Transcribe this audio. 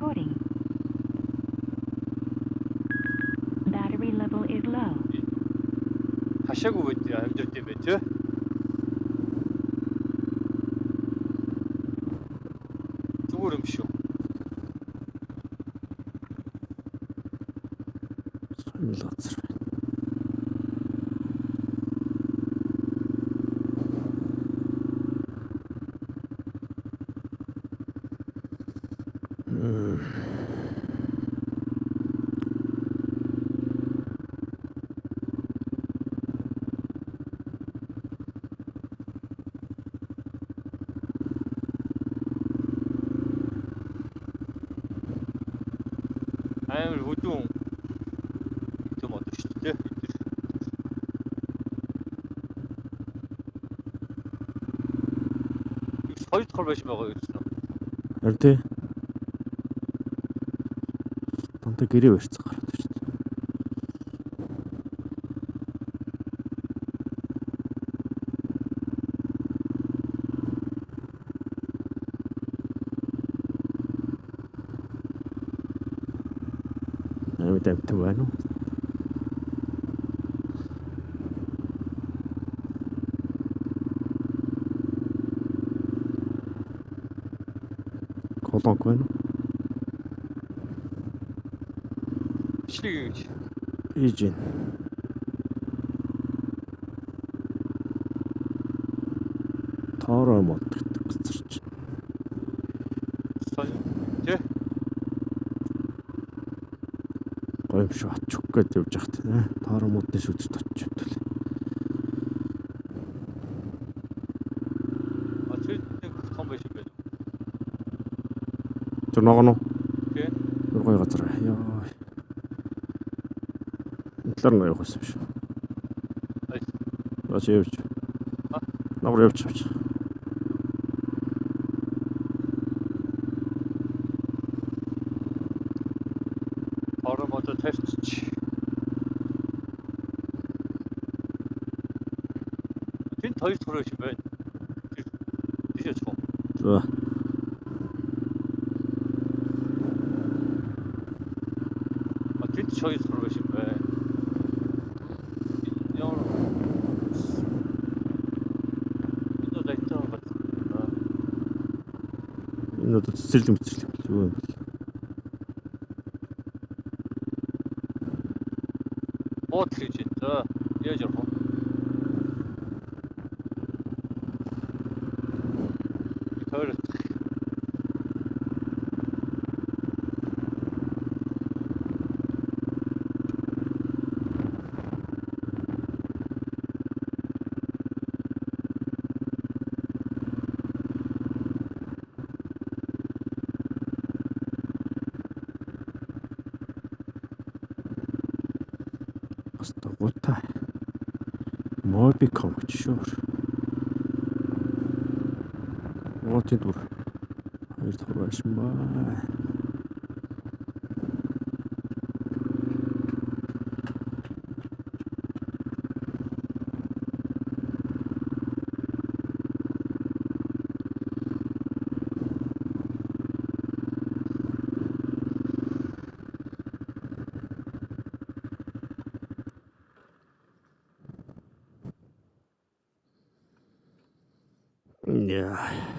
recording. Battery level is low. Хашаагүй байд амьдэрд юм байна тий. Зүгээр юм шүү. Сонир газар. Амар хөдөн юм одоо шүү дээ. Их хоёр дахь байж байгаа юм шиг. Харин тий. Тантаа гэрээ барьцсан гараад шүү дээ. Амтан байна уу? Колонк байна уу? Бичлэг гэж. Хийж гин. Тоороо мод гэдэг газар чи. Сайн тий. Гойм шүү ачих гээд явж хат. Тоороо модны сүдэд очиж явдал. Тэр нэг том байж байна. Тэр ногоно. Тий. Гой газар. Яа. Талаар нь явах юм шүү. Аач явж. Нагар явж. Орон мод тарьчих. Тэнд хоёр дахь байж байна. Тийш яах вэ? За. Тэнд хоёр дахь байж байна. Энэ одоо цэцэрлэг юу юм бэ? Бод хийж байна. Яаж явах вэ? Тойрол. Гутай. Mobicom sure. What it were. Хоёр дахь байж маа. Yeah.